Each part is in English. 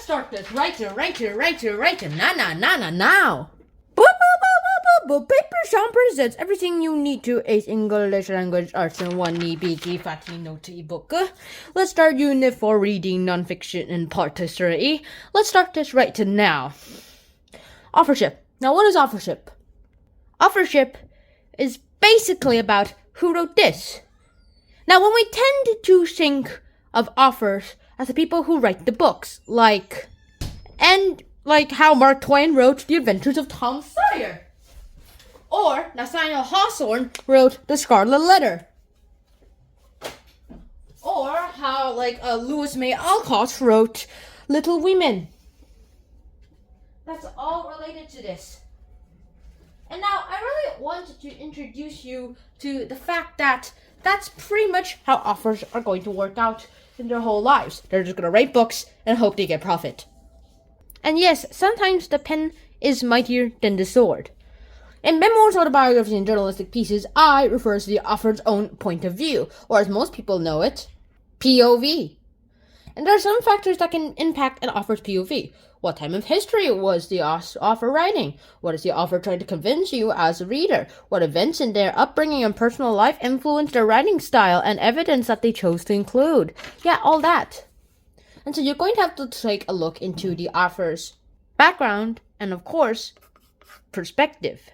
start this right now. Paper Sound presents everything you need to ace English language arts in one biggie fatty notey book. Let's start Unit 4 reading nonfiction in part 3. Let's start this right now. Authorship. Now, what is authorship? Authorship is basically about who wrote this. Now, when we tend to think of authors as the people who write the books, like how Mark Twain wrote The Adventures of Tom Sawyer, or Nathaniel Hawthorne wrote The Scarlet Letter, or how Louis May Alcott wrote Little Women. That's all related to this. And now I really wanted to introduce you to the fact that that's pretty much how authors are going to work out in their whole lives. They're just going to write books and hope they get profit. And yes, sometimes the pen is mightier than the sword. In memoirs, autobiographies, and journalistic pieces, I refer to the author's own point of view, or as most people know it, POV. And there are some factors that can impact an author's POV. What time of history was the author writing? What is the author trying to convince you as a reader? What events in their upbringing and personal life influenced their writing style and evidence that they chose to include? Yeah, all that. And so you're going to have to take a look into the author's background and, of course, perspective.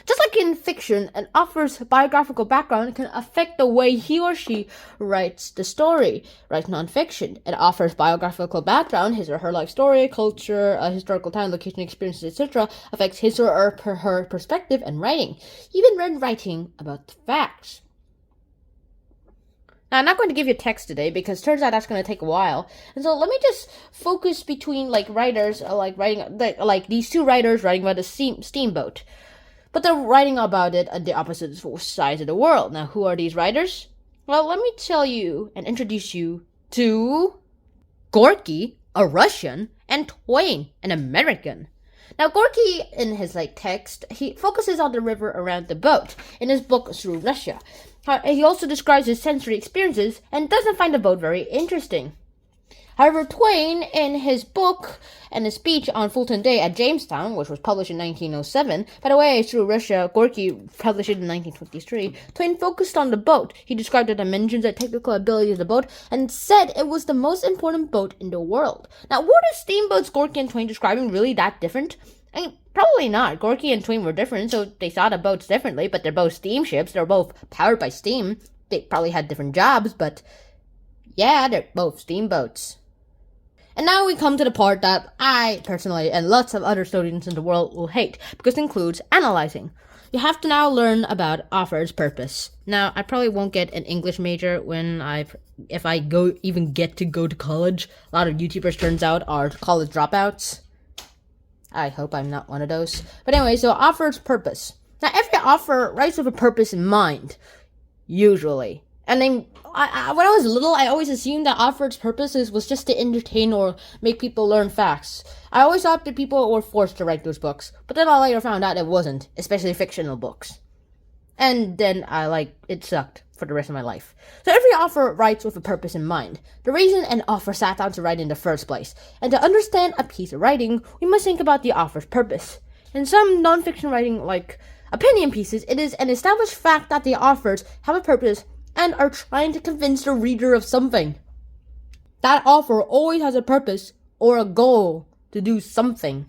Just like in fiction, an author's biographical background can affect the way he or she writes the story. Writes nonfiction. An author's biographical background, his or her life story, culture, historical time, location, experiences, etc., affects his or her perspective and writing, even when writing about the facts. Now, I'm not going to give you text today because it turns out that's going to take a while. And so let me just focus between writers, writing these two writers writing about a steamboat. But they're writing about it at the opposite sides of the world. Now, who are these writers? Well, let me tell you and introduce you to Gorky, a Russian, and Twain, an American. Now, Gorky, in his text, he focuses on the river around the boat in his book Through Russia. He also describes his sensory experiences and doesn't find the boat very interesting. However, Twain, in his book and his speech on Fulton Day at Jamestown, which was published in 1907, by the way, Through Russia, Gorky published it in 1923, Twain focused on the boat. He described the dimensions and technical ability of the boat and said it was the most important boat in the world. Now, were the steamboats Gorky and Twain describing really that different? I mean, probably not. Gorky and Twain were different, so they saw the boats differently, but they're both steamships. They're both powered by steam. They probably had different jobs, but yeah, they're both steamboats. And now we come to the part that I, personally, and lots of other students in the world will hate, because it includes analyzing. You have to now learn about author's purpose. Now, I probably won't get an English major if I get to go to college. A lot of YouTubers, turns out, are college dropouts. I hope I'm not one of those. But anyway, so author's purpose. Now, every author writes with a purpose in mind, usually. And then, when I was little, I always assumed that author's purposes was just to entertain or make people learn facts. I always thought that people were forced to write those books, but then I later found out it wasn't, especially fictional books. And then it sucked for the rest of my life. So every author writes with a purpose in mind, the reason an author sat down to write in the first place. And to understand a piece of writing, we must think about the author's purpose. In some nonfiction writing, like opinion pieces, it is an established fact that the authors have a purpose and are trying to convince the reader of something. That author always has a purpose or a goal to do something.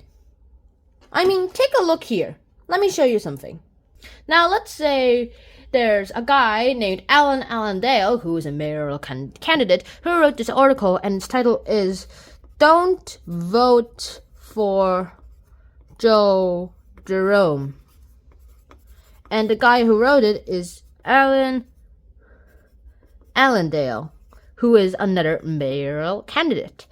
I mean, take a look here. Let me show you something. Now, let's say there's a guy named Alan Allendale, who is a mayoral candidate, who wrote this article, and its title is Don't Vote for Joe Jerome. And the guy who wrote it is Alan Allendale, who is another mayoral candidate.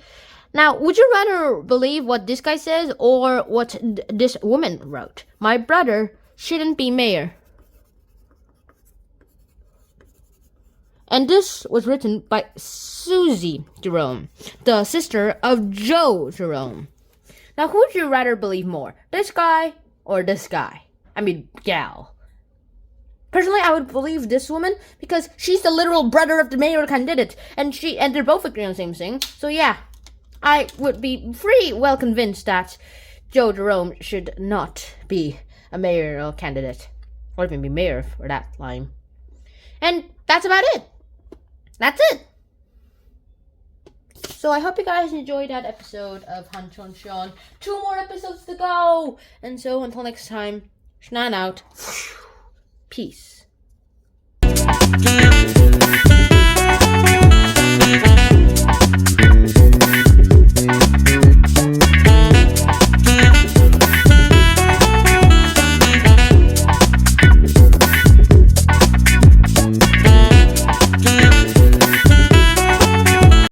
Now, would you rather believe what this guy says or what this woman wrote? My brother shouldn't be mayor. And this was written by Susie Jerome, the sister of Joe Jerome. Now, who would you rather believe more? This guy or this guy? I mean, gal. Personally, I would believe this woman because she's the literal brother of the mayor candidate, and they're both agreeing on the same thing. So yeah, I would be pretty well convinced that Joe Jerome should not be a mayoral candidate, or even be mayor for that line. And that's about it. That's it. So I hope you guys enjoyed that episode of Hunch on Sean. 2 more episodes to go. And so until next time, Shnan out. Peace.